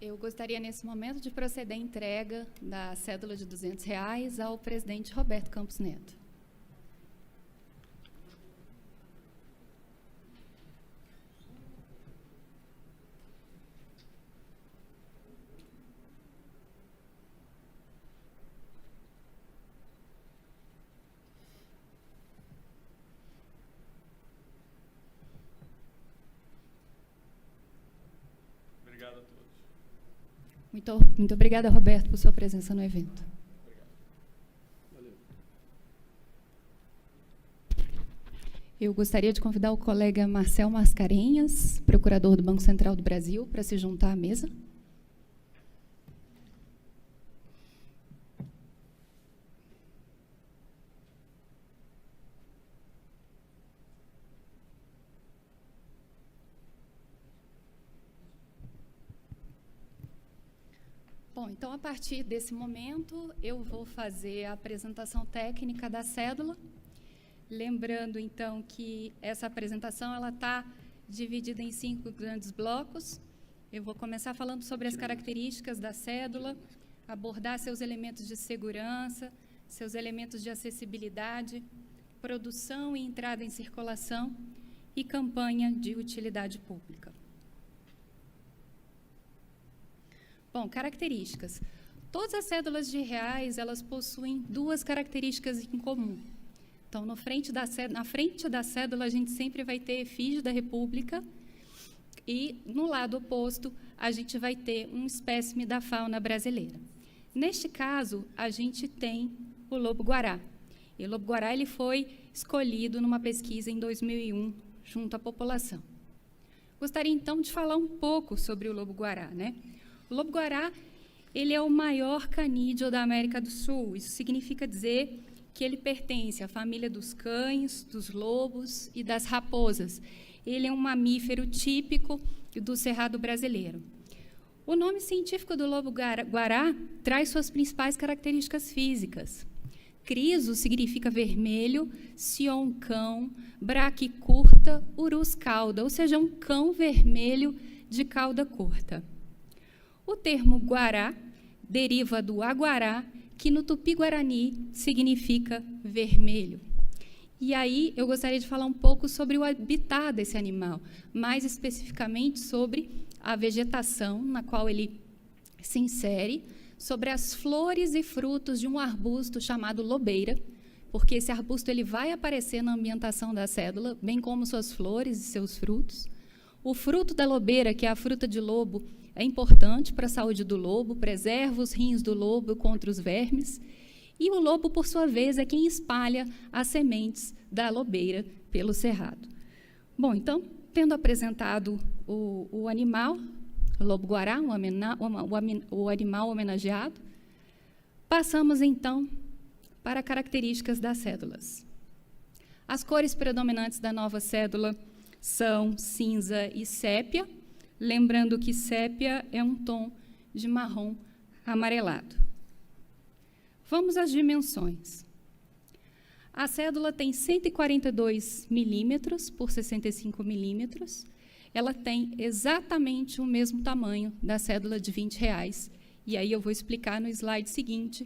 Eu gostaria, nesse momento, de proceder à entrega da cédula de R$ 200 ao presidente Roberto Campos Neto. Obrigado a todos. Muito obrigada, Roberto, por sua presença no evento. Valeu. Eu gostaria de convidar o colega Marcel Mascarenhas, procurador do Banco Central do Brasil, para se juntar à mesa. Bom, então, a partir desse momento, eu vou fazer a apresentação técnica da cédula. Lembrando, então, que essa apresentação está dividida em 5 grandes blocos. Eu vou começar falando sobre as características da cédula, abordar seus elementos de segurança, seus elementos de acessibilidade, produção e entrada em circulação e campanha de utilidade pública. Bom, características. Todas as cédulas de reais, elas possuem 2 características em comum. Então, na frente da cédula, a gente sempre vai ter efígie da República e, no lado oposto, a gente vai ter um espécime da fauna brasileira. Neste caso, a gente tem o lobo-guará. E o lobo-guará ele foi escolhido numa pesquisa em 2001, junto à população. Gostaria, então, de falar um pouco sobre o lobo-guará, né? O lobo-guará, ele é o maior canídeo da América do Sul. Isso significa dizer que ele pertence à família dos cães, dos lobos e das raposas. Ele é um mamífero típico do cerrado brasileiro. O nome científico do lobo-guará traz suas principais características físicas. Criso significa vermelho, sion, cão, braque curta, urus cauda, ou seja, um cão vermelho de cauda curta. O termo guará deriva do aguará, que no tupi-guarani significa vermelho. E aí eu gostaria de falar um pouco sobre o habitat desse animal, mais especificamente sobre a vegetação na qual ele se insere, sobre as flores e frutos de um arbusto chamado lobeira, porque esse arbusto ele vai aparecer na ambientação da cédula, bem como suas flores e seus frutos. O fruto da lobeira, que é a fruta de lobo, é importante para a saúde do lobo, preserva os rins do lobo contra os vermes. E o lobo, por sua vez, é quem espalha as sementes da lobeira pelo cerrado. Bom, então, tendo apresentado o animal, o lobo-guará, o animal homenageado, passamos, então, para características das cédulas. As cores predominantes da nova cédula são cinza e sépia, lembrando que sépia é um tom de marrom amarelado. Vamos às dimensões. A cédula tem 142 milímetros por 65 milímetros. Ela tem exatamente o mesmo tamanho da cédula de R$20. E aí eu vou explicar no slide seguinte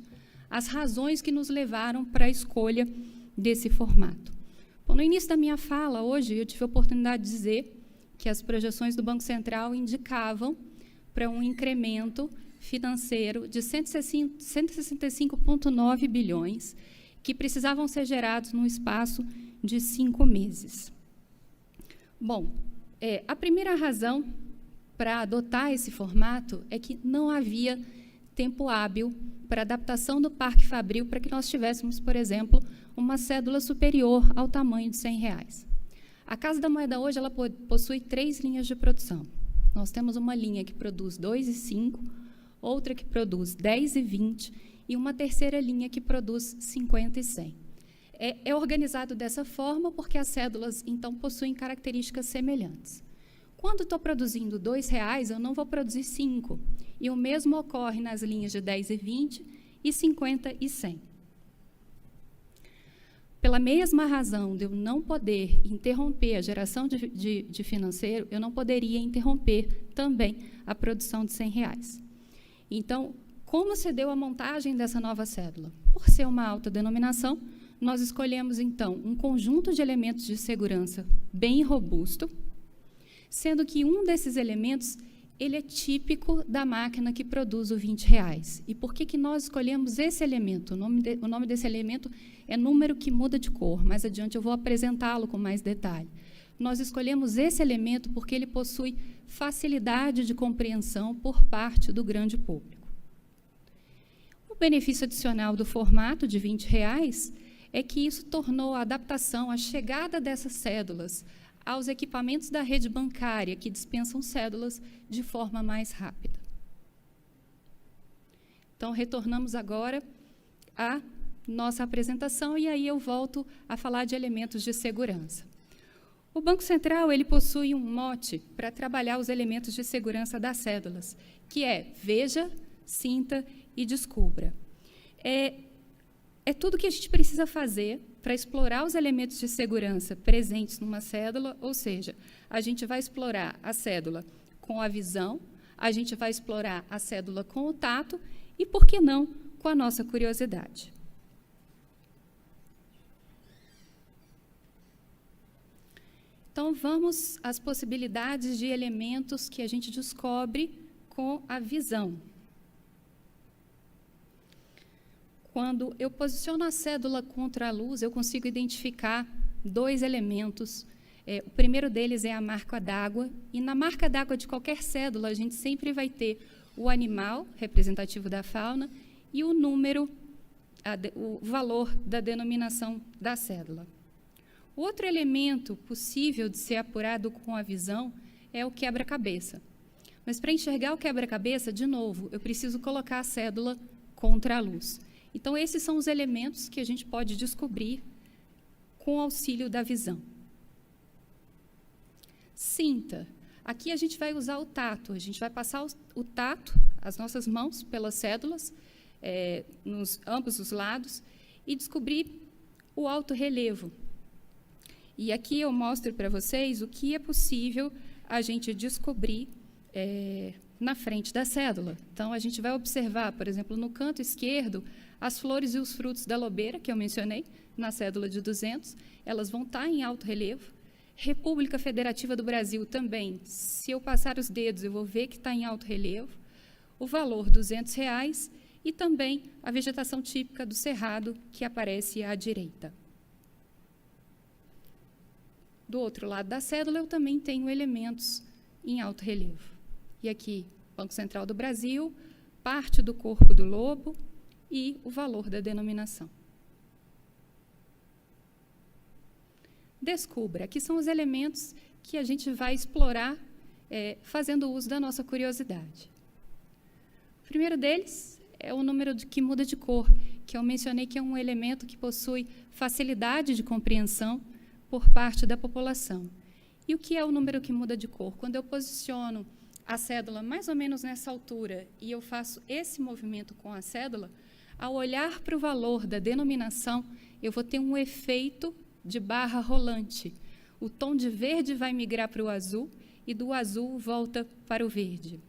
as razões que nos levaram para a escolha desse formato. Bom, no início da minha fala, hoje, eu tive a oportunidade de dizer que as projeções do Banco Central indicavam para um incremento financeiro de 165,9 bilhões, que precisavam ser gerados num espaço de 5 meses. Bom, a primeira razão para adotar esse formato é que não havia tempo hábil para adaptação do parque fabril para que nós tivéssemos, por exemplo, uma cédula superior ao tamanho de R$100. A Casa da Moeda hoje ela possui 3 linhas de produção. Nós temos uma linha que produz 2,5, outra que produz 10,20 e uma terceira linha que produz 50 e 100. É organizado dessa forma porque as cédulas, então, possuem características semelhantes. Quando estou produzindo R$2, eu não vou produzir 5. E o mesmo ocorre nas linhas de 10 e 20 e 50 e 100. pela mesma razão de eu não poder interromper a geração de financeiro, eu não poderia interromper também a produção de R$100. Então, como se deu a montagem dessa nova cédula? Por ser uma alta denominação, nós escolhemos, então, um conjunto de elementos de segurança bem robusto, sendo que um desses elementos ele é típico da máquina que produz o R$20. E por que nós escolhemos esse elemento? O nome desse elemento é número que muda de cor. Mais adiante eu vou apresentá-lo com mais detalhe. Nós escolhemos esse elemento porque ele possui facilidade de compreensão por parte do grande público. O benefício adicional do formato de R$20 é que isso tornou a adaptação, a chegada dessas cédulas aos equipamentos da rede bancária que dispensam cédulas de forma mais rápida. Então, retornamos agora à nossa apresentação e aí eu volto a falar de elementos de segurança. O Banco Central ele possui um mote para trabalhar os elementos de segurança das cédulas, que é veja, sinta e descubra. É tudo que a gente precisa fazer para explorar os elementos de segurança presentes numa cédula, ou seja, a gente vai explorar a cédula com a visão, a gente vai explorar a cédula com o tato e, por que não, com a nossa curiosidade. Então, vamos às possibilidades de elementos que a gente descobre com a visão. Quando eu posiciono a cédula contra a luz, eu consigo identificar dois elementos. O primeiro deles é a marca d'água, e na marca d'água de qualquer cédula, a gente sempre vai ter o animal, representativo da fauna, e o número, o valor da denominação da cédula. O outro elemento possível de ser apurado com a visão é o quebra-cabeça. Mas, para enxergar o quebra-cabeça, de novo, eu preciso colocar a cédula contra a luz. Então, esses são os elementos que a gente pode descobrir com o auxílio da visão. Sinta. Aqui a gente vai usar o tato. A gente vai passar o tato, as nossas mãos, pelas cédulas, nos ambos os lados, e descobrir o alto relevo. E aqui eu mostro para vocês o que é possível a gente descobrir na frente da cédula. Então, a gente vai observar, por exemplo, no canto esquerdo, as flores e os frutos da lobeira, que eu mencionei, na cédula de 200, elas vão estar em alto relevo. República Federativa do Brasil também, se eu passar os dedos, eu vou ver que está em alto relevo. O valor, R$200, e também a vegetação típica do Cerrado, que aparece à direita. Do outro lado da cédula, eu também tenho elementos em alto relevo. E aqui, Banco Central do Brasil, parte do corpo do lobo e o valor da denominação. Descubra. Aqui são os elementos que a gente vai explorar fazendo uso da nossa curiosidade. O primeiro deles é o número que muda de cor, que eu mencionei que é um elemento que possui facilidade de compreensão por parte da população. E o que é o número que muda de cor? Quando eu posiciono a cédula mais ou menos nessa altura e eu faço esse movimento com a cédula, ao olhar para o valor da denominação, eu vou ter um efeito de barra rolante. O tom de verde vai migrar para o azul e do azul volta para o verde.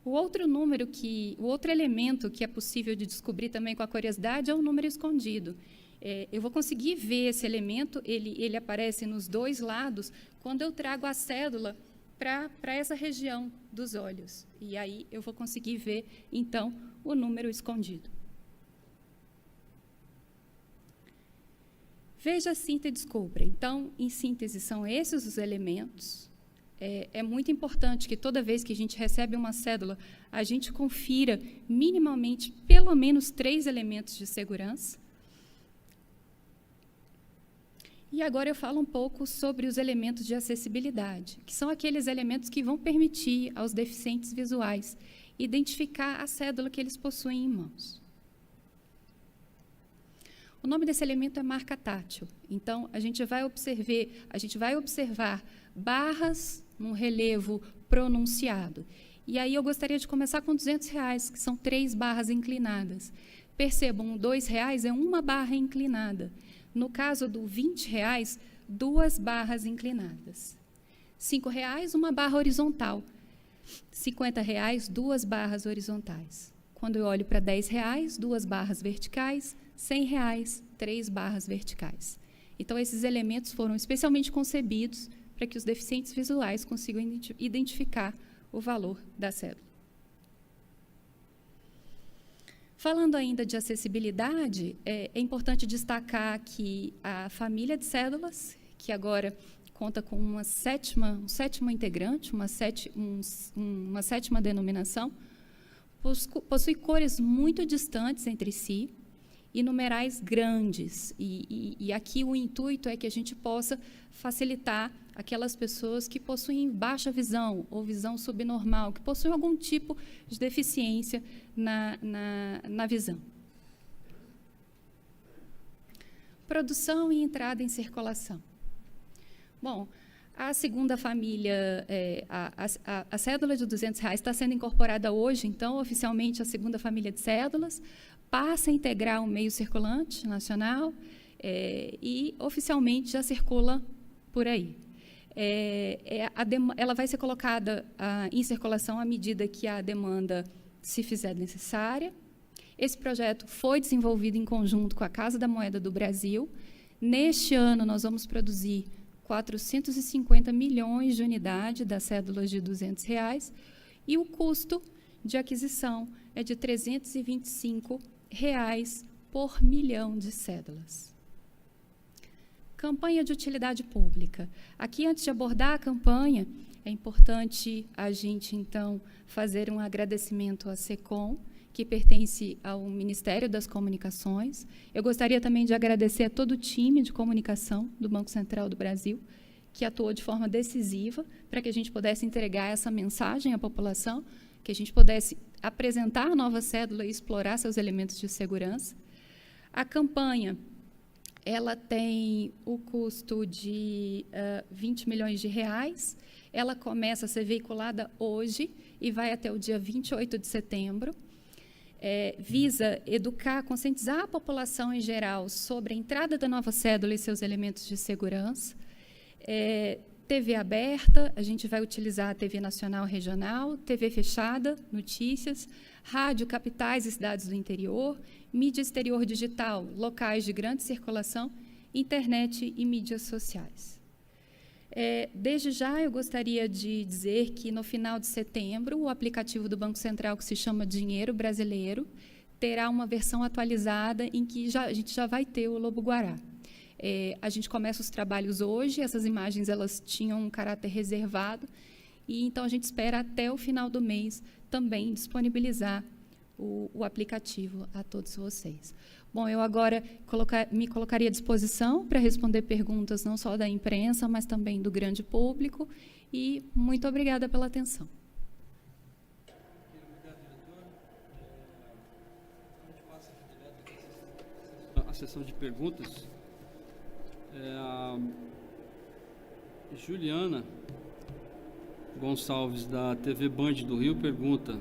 O outro elemento que é possível de descobrir também com a curiosidade é o número escondido. Eu vou conseguir ver esse elemento, ele aparece nos dois lados, quando eu trago a cédula para essa região dos olhos. E aí eu vou conseguir ver, então, o número escondido. Veja, sinta e descubra. Então, em síntese, são esses os elementos. É muito importante que toda vez que a gente recebe uma cédula, a gente confira minimamente pelo menos 3 elementos de segurança. E agora eu falo um pouco sobre os elementos de acessibilidade, que são aqueles elementos que vão permitir aos deficientes visuais identificar a cédula que eles possuem em mãos. O nome desse elemento é marca tátil. Então, a gente vai observar barras num relevo pronunciado. E aí eu gostaria de começar com R$200, que são 3 barras inclinadas. Percebam, o R$2 é uma barra inclinada. No caso do R$20, 2 barras inclinadas. R$5, uma barra horizontal. R$50, 2 barras horizontais. Quando eu olho para R$10, 2 barras verticais. R$100, 3 barras verticais. Então, esses elementos foram especialmente concebidos para que os deficientes visuais consigam identificar o valor da cédula. Falando ainda de acessibilidade, é importante destacar que a família de cédulas, que agora conta com um sétimo integrante, uma sétima denominação, possui cores muito distantes entre si e numerais grandes. E aqui o intuito é que a gente possa facilitar aquelas pessoas que possuem baixa visão ou visão subnormal, que possuem algum tipo de deficiência na visão. Produção e entrada em circulação. Bom, a segunda família, a cédula de R$200 está sendo incorporada hoje, então, oficialmente, a segunda família de cédulas, passa a integrar o meio circulante nacional e, oficialmente, já circula por aí. Ela vai ser colocada em circulação à medida que a demanda se fizer necessária. Esse projeto foi desenvolvido em conjunto com a Casa da Moeda do Brasil. Neste ano, nós vamos produzir 450 milhões de unidades das cédulas de R$200 e o custo de aquisição é de R$325 por milhão de cédulas. Campanha de utilidade pública. Aqui, antes de abordar a campanha, é importante a gente, então, fazer um agradecimento à SECOM, que pertence ao Ministério das Comunicações. Eu gostaria também de agradecer a todo o time de comunicação do Banco Central do Brasil, que atuou de forma decisiva para que a gente pudesse entregar essa mensagem à população, que a gente pudesse apresentar a nova cédula e explorar seus elementos de segurança. A campanha ela tem o custo de R$20 milhões. Ela começa a ser veiculada hoje e vai até o dia 28 de setembro. Visa educar, conscientizar a população em geral sobre a entrada da nova cédula e seus elementos de segurança. TV aberta, a gente vai utilizar a TV nacional regional, TV fechada, notícias, rádio, capitais e cidades do interior, mídia exterior digital, locais de grande circulação, internet e mídias sociais. Desde já, eu gostaria de dizer que, no final de setembro, o aplicativo do Banco Central, que se chama Dinheiro Brasileiro, terá uma versão atualizada em que a gente já vai ter o lobo-guará. A gente começa os trabalhos hoje, essas imagens elas tinham um caráter reservado, e então a gente espera até o final do mês também disponibilizar o aplicativo a todos vocês. Bom, eu agora me colocaria à disposição para responder perguntas não só da imprensa, mas também do grande público, e muito obrigada pela atenção. Obrigado, diretor. A gente passa direto à sessão de perguntas. A Juliana Gonçalves, da TV Band do Rio, pergunta: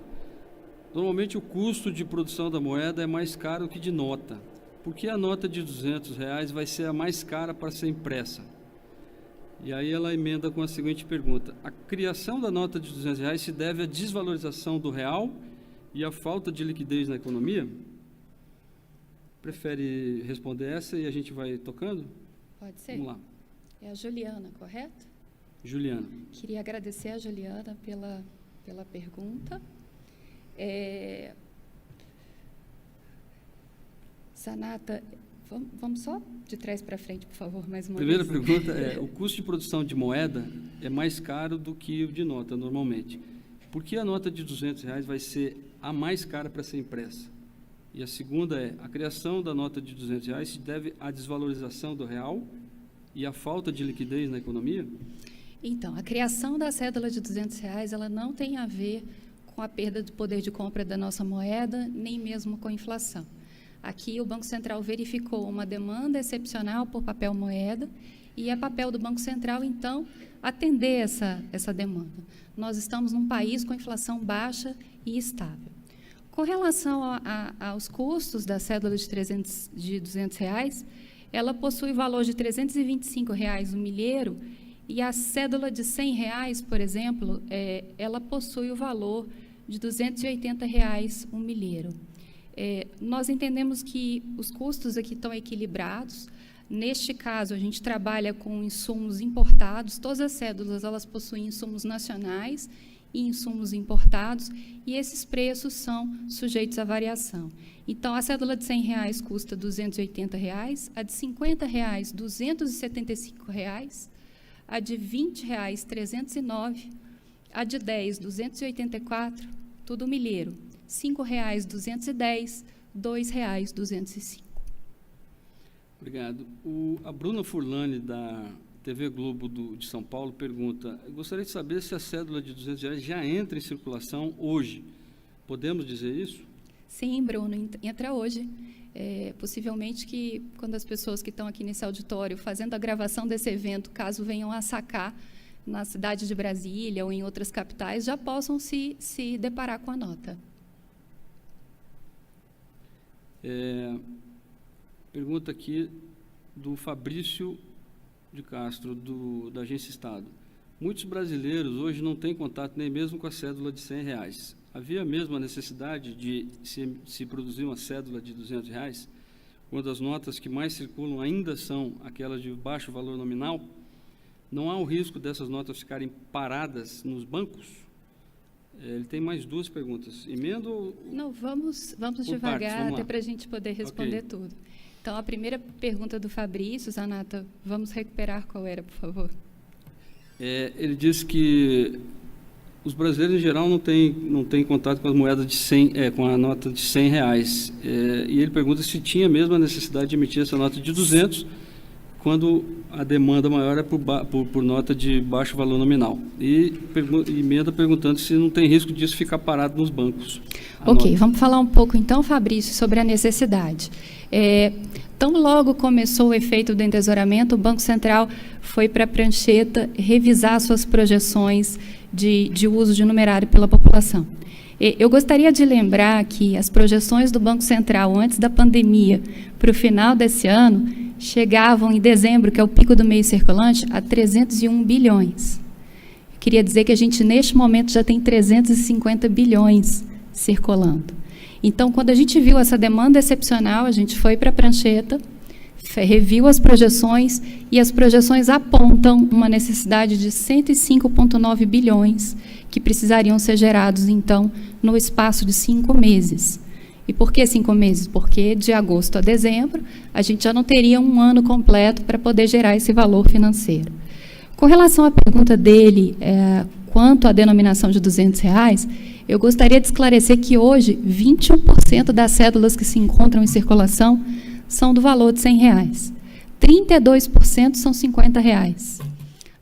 normalmente o custo de produção da moeda é mais caro que de nota. Por que a nota de R$200 vai ser a mais cara para ser impressa? E aí ela emenda com a seguinte pergunta: a criação da nota de R$200 se deve à desvalorização do real e à falta de liquidez na economia? Prefere responder essa e a gente vai tocando? Pode ser? Vamos lá. É a Juliana, correto? Juliana. Queria agradecer a Juliana pela pergunta. Sanata, vamos só de trás para frente, por favor, mais uma Primeira vez. pergunta é: o custo de produção de moeda é mais caro do que o de nota, normalmente. Por que a nota de R$200 vai ser a mais cara para ser impressa? E a segunda é: a criação da nota de R$200 se deve à desvalorização do real e à falta de liquidez na economia? Então, a criação da cédula de R$200 ela não tem a ver com a perda do poder de compra da nossa moeda, nem mesmo com a inflação. Aqui, o Banco Central verificou uma demanda excepcional por papel moeda e é papel do Banco Central, então, atender essa demanda. Nós estamos num país com inflação baixa e estável. Com relação aos custos da cédula de R$200, ela possui valor de R$325 o milheiro, e a cédula de R$100, por exemplo, ela possui o valor de R$280 o milheiro. Nós entendemos que os custos aqui estão equilibrados. Neste caso, a gente trabalha com insumos importados. Todas as cédulas elas possuem insumos nacionais e insumos importados, e esses preços são sujeitos à variação. Então, a cédula de R$100 custa R$280, a de R$50, R$275, a de R$20, R$309, a de R$10, R$284, tudo milheiro. R$5, R$210, R$2, R$205. Obrigado. A Bruna Furlani, da TV Globo de São Paulo, pergunta: gostaria de saber se a cédula de R$200 já entra em circulação hoje. Podemos dizer isso? Sim, Bruno, entra hoje. Possivelmente que, quando as pessoas que estão aqui nesse auditório fazendo a gravação desse evento, caso venham a sacar na cidade de Brasília ou em outras capitais, já possam se deparar com a nota. Pergunta aqui do Fabrício de Castro, da Agência Estado. Muitos brasileiros hoje não têm contato nem mesmo com a cédula de R$100. Havia mesmo a necessidade de se produzir uma cédula de R$200, quando as notas que mais circulam ainda são aquelas de baixo valor nominal? Não há o risco dessas notas ficarem paradas nos bancos? Ele tem mais duas perguntas. Emendo? Não, vamos devagar, vamos até para a gente poder responder tudo. Então, a primeira pergunta do Fabrício, Zanata, vamos recuperar qual era, por favor. Ele disse que os brasileiros, em geral, não têm contato com as moedas de 100, com a nota de R$100. E ele pergunta se tinha mesmo a necessidade de emitir essa nota de 200, quando a demanda maior é por nota de baixo valor nominal. E emenda perguntando se não tem risco disso ficar parado nos bancos. Ok, vamos falar um pouco, então, Fabrício, sobre a necessidade. Tão logo começou o efeito do endesouramento, o Banco Central foi para a prancheta revisar suas projeções de uso de numerário pela população. Eu gostaria de lembrar que as projeções do Banco Central antes da pandemia para o final desse ano chegavam em dezembro, que é o pico do mês circulante, a 301 bilhões. Eu queria dizer que a gente, neste momento, já tem 350 bilhões circulando. Então, quando a gente viu essa demanda excepcional, a gente foi para a prancheta, reviu as projeções, e as projeções apontam uma necessidade de 105,9 bilhões que precisariam ser gerados, então, no espaço de 5 meses. E por que 5 meses? Porque de agosto a dezembro, a gente já não teria um ano completo para poder gerar esse valor financeiro. Com relação à pergunta dele, quanto à denominação de R$200, eu gostaria de esclarecer que hoje 21% das cédulas que se encontram em circulação são do valor de R$100. 32% são R$50.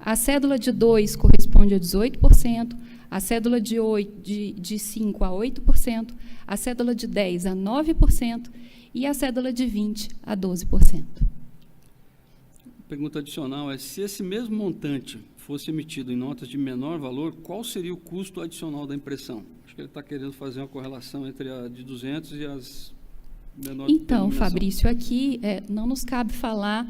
A cédula de 2 corresponde a 18%, a cédula de 5 a 8%, a cédula de 10 a 9% e a cédula de 20 a 12%. Pergunta adicional é: se esse mesmo montante fosse emitido em notas de menor valor, qual seria o custo adicional da impressão? Acho que ele está querendo fazer uma correlação entre a de 200 e as menores. Então, Fabrício, aqui não nos cabe falar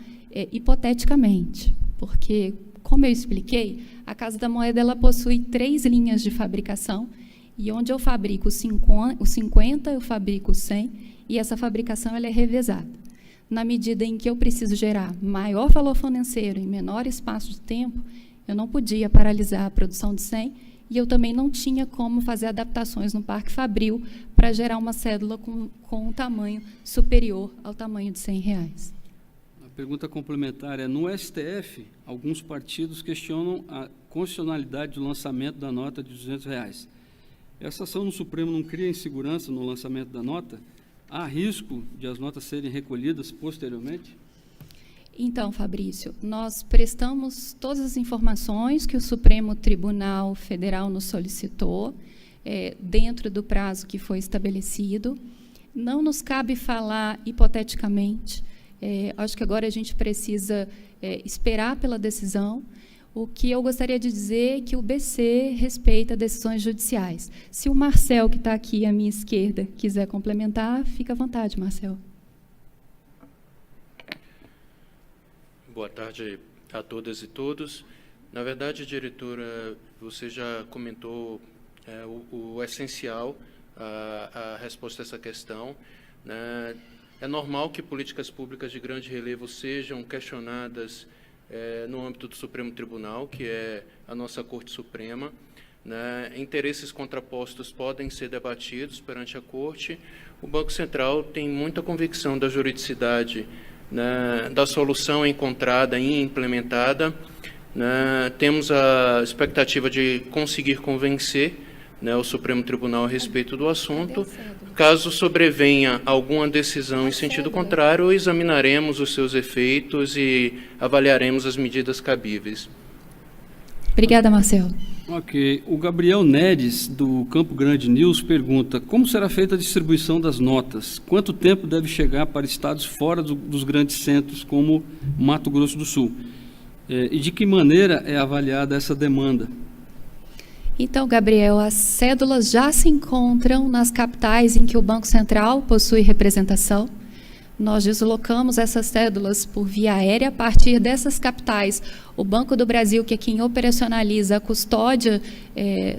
hipoteticamente, porque, como eu expliquei, a Casa da Moeda ela possui 3 linhas de fabricação, e onde eu fabrico os 50, eu fabrico os 100, e essa fabricação ela é revezada. Na medida em que eu preciso gerar maior valor financeiro em menor espaço de tempo, eu não podia paralisar a produção de 100, e eu também não tinha como fazer adaptações no Parque Fabril para gerar uma cédula com um tamanho superior ao tamanho de R$100. A pergunta complementar é: no STF, alguns partidos questionam a constitucionalidade do lançamento da nota de R$200. Essa ação no Supremo não cria insegurança no lançamento da nota? Há risco de as notas serem recolhidas posteriormente? Então, Fabrício, nós prestamos todas as informações que o Supremo Tribunal Federal nos solicitou, dentro do prazo que foi estabelecido. Não nos cabe falar hipoteticamente. Acho que agora a gente precisa esperar pela decisão. O que eu gostaria de dizer é que o BC respeita decisões judiciais. Se o Marcel, que está aqui à minha esquerda, quiser complementar, fica à vontade, Marcel. Boa tarde a todas e todos. Na verdade, diretora, você já comentou o essencial, a resposta a essa questão, né? É normal que políticas públicas de grande relevo sejam questionadas no âmbito do Supremo Tribunal, que é a nossa Corte Suprema, né? Interesses contrapostos podem ser debatidos perante a Corte. O Banco Central tem muita convicção da juridicidade, né, da solução encontrada e implementada, né? Temos a expectativa de conseguir convencer, né, o Supremo Tribunal a respeito do assunto. Caso sobrevenha alguma decisão em sentido contrário, examinaremos os seus efeitos e avaliaremos as medidas cabíveis. Obrigada, Marcel. Ok. O Gabriel Neres, do Campo Grande News, pergunta: como será feita a distribuição das notas? Quanto tempo deve chegar para estados fora dos grandes centros, como Mato Grosso do Sul? E de que maneira é avaliada essa demanda? Então, Gabriel, as cédulas já se encontram nas capitais em que o Banco Central possui representação. Nós deslocamos essas cédulas por via aérea. A partir dessas capitais, o Banco do Brasil, que é quem operacionaliza a custódia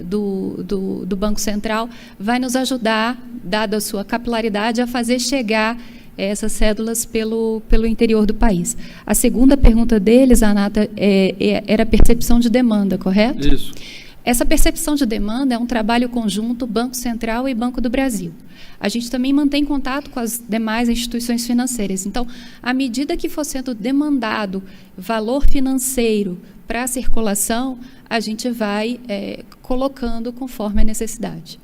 do Banco Central, vai nos ajudar, dada a sua capilaridade, a fazer chegar essas cédulas pelo interior do país. A segunda pergunta deles, Anata, era a percepção de demanda, correto? Isso. Essa percepção de demanda é um trabalho conjunto Banco Central e Banco do Brasil. A gente também mantém contato com as demais instituições financeiras. Então, à medida que for sendo demandado valor financeiro para a circulação, a gente vai colocando conforme a necessidade.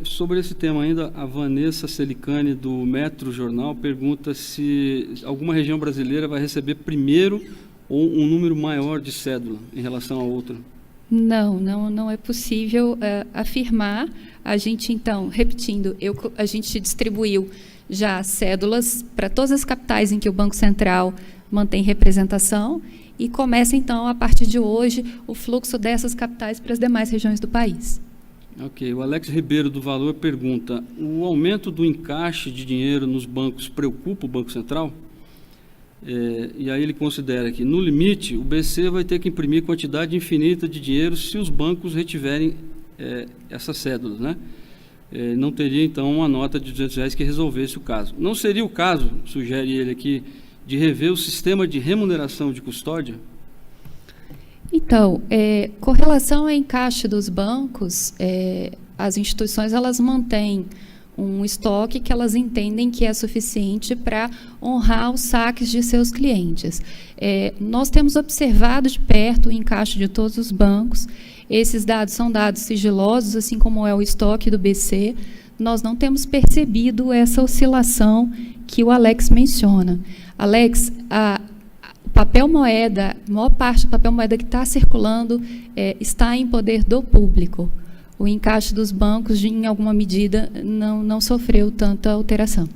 Sobre esse tema ainda, a Vanessa Celicani, do Metro Jornal, pergunta se alguma região brasileira vai receber primeiro ou um número maior de cédula em relação a outra. Não é possível afirmar. A gente, então, repetindo, a gente distribuiu já cédulas para todas as capitais em que o Banco Central mantém representação e começa, então, a partir de hoje, o fluxo dessas capitais para as demais regiões do país. Ok. O Alex Ribeiro, do Valor, pergunta: o aumento do encaixe de dinheiro nos bancos preocupa o Banco Central? E aí ele considera que, no limite, o BC vai ter que imprimir quantidade infinita de dinheiro se os bancos retiverem essas cédulas, né? Não teria, então, uma nota de R$200 que resolvesse o caso. Não seria o caso, sugere ele aqui, de rever o sistema de remuneração de custódia? Então, com relação ao encaixe dos bancos, as instituições elas mantêm um estoque que elas entendem que é suficiente para honrar os saques de seus clientes. Nós temos observado de perto o encaixe de todos os bancos. Esses dados são dados sigilosos, assim como é o estoque do BC. Nós não temos percebido essa oscilação que o Alex menciona. Alex, o papel moeda, a maior parte do papel moeda que está circulando está em poder do público. O encaixe dos bancos, em alguma medida, não sofreu tanta alteração.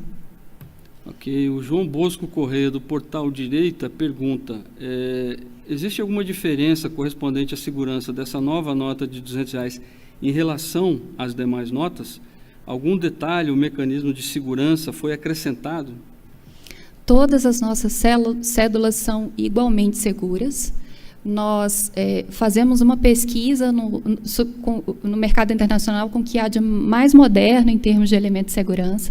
Ok. O João Bosco Correia, do Portal Direita, pergunta: existe alguma diferença correspondente à segurança dessa nova nota de R$200 em relação às demais notas? Algum detalhe, o mecanismo de segurança foi acrescentado? Todas as nossas cédulas são igualmente seguras. Nós fazemos uma pesquisa no mercado internacional com o que há de mais moderno em termos de elementos de segurança.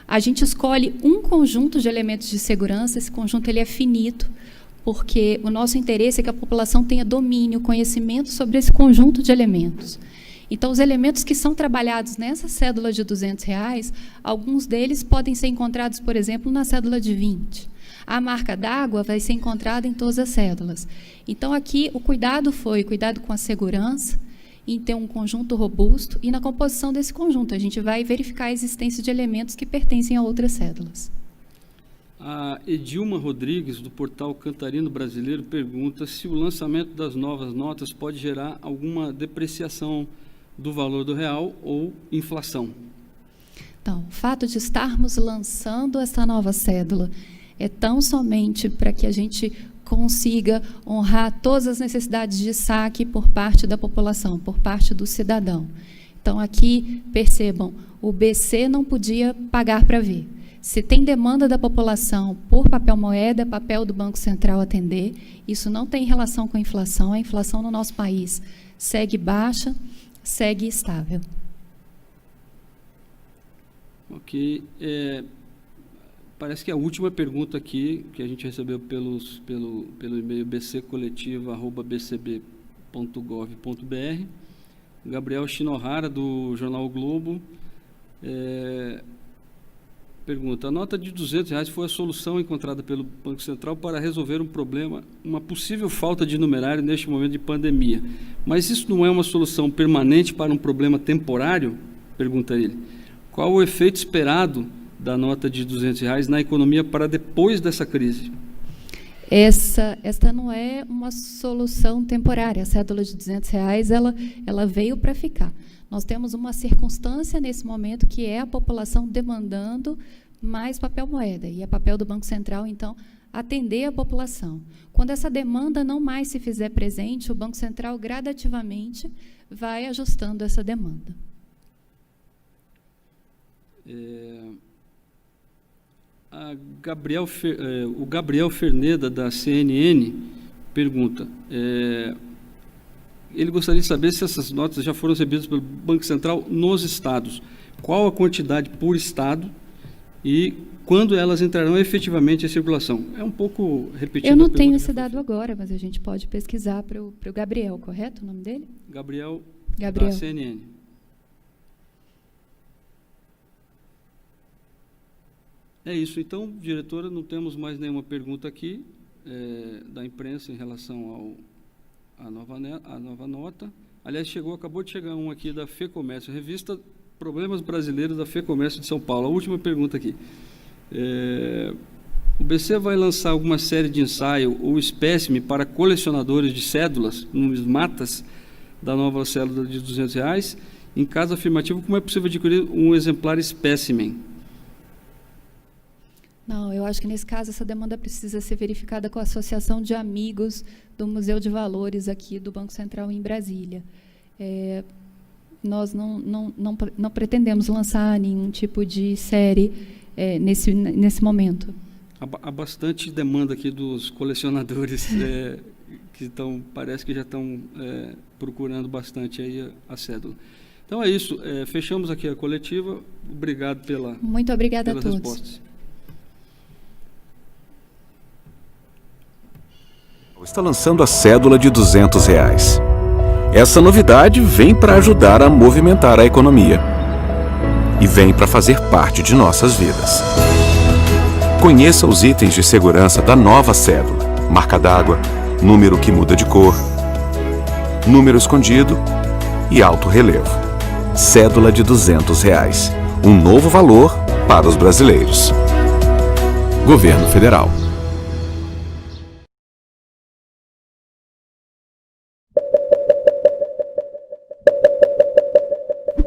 A gente escolhe um conjunto de elementos de segurança. Esse conjunto ele é finito, porque o nosso interesse é que a população tenha domínio, conhecimento sobre esse conjunto de elementos. Então, os elementos que são trabalhados nessa cédula de R$200, alguns deles podem ser encontrados, por exemplo, na cédula de 20. A marca d'água vai ser encontrada em todas as cédulas. Então, aqui, o cuidado com a segurança, em ter um conjunto robusto, e na composição desse conjunto, a gente vai verificar a existência de elementos que pertencem a outras cédulas. A Edilma Rodrigues, do Portal Cantarino Brasileiro, pergunta se o lançamento das novas notas pode gerar alguma depreciação do valor do real ou inflação. Então, o fato de estarmos lançando essa nova cédula é tão somente para que a gente consiga honrar todas as necessidades de saque por parte da população, por parte do cidadão. Então, aqui, percebam, o BC não podia pagar para ver. Se tem demanda da população por papel moeda, é papel do Banco Central atender. Isso não tem relação com a inflação. A inflação no nosso país segue baixa, segue estável. Ok. Parece que a última pergunta aqui, que a gente recebeu pelo e-mail bccoletiva@bcb.gov.br, Gabriel Shinohara, do Jornal O Globo, pergunta: a nota de R$200 foi a solução encontrada pelo Banco Central para resolver um problema, uma possível falta de numerário neste momento de pandemia. Mas isso não é uma solução permanente para um problema temporário? Pergunta ele. Qual o efeito esperado da nota de R$200 na economia para depois dessa crise? Esta não é uma solução temporária. A cédula de R$200, ela veio para ficar. Nós temos uma circunstância nesse momento que é a população demandando mais papel moeda. E é papel do Banco Central, então, atender a população. Quando essa demanda não mais se fizer presente, o Banco Central gradativamente vai ajustando essa demanda. O Gabriel Ferneda, da CNN, pergunta: ele gostaria de saber se essas notas já foram recebidas pelo Banco Central nos estados. Qual a quantidade por estado e quando elas entrarão efetivamente em circulação? É um pouco repetido. Eu não tenho esse dado agora, mas a gente pode pesquisar para o Gabriel, correto o nome dele? Gabriel. Da Gabriel. CNN. É isso. Então, diretora, não temos mais nenhuma pergunta aqui da imprensa em relação à nova nota. Aliás, acabou de chegar um aqui da FEComércio, revista Problemas Brasileiros da FEComércio de São Paulo. A última pergunta aqui. O BC vai lançar alguma série de ensaio ou espécime para colecionadores de cédulas, numismatas, da nova cédula de R$200? Em caso afirmativo, como é possível adquirir um exemplar espécimen? Não, eu acho que, nesse caso, essa demanda precisa ser verificada com a Associação de Amigos do Museu de Valores aqui do Banco Central em Brasília. Nós não pretendemos lançar nenhum tipo de série nesse momento. Há bastante demanda aqui dos colecionadores que parece que já estão procurando bastante aí a cédula. Então é isso. Fechamos aqui a coletiva. Obrigado Muito obrigada pelas a todos. respostas. Está lançando a cédula de R$200. Essa novidade vem para ajudar a movimentar a economia e vem para fazer parte de nossas vidas. Conheça os itens de segurança da nova cédula: marca d'água, número que muda de cor, número escondido e alto relevo. Cédula de R$200, um novo valor para os brasileiros. Governo Federal.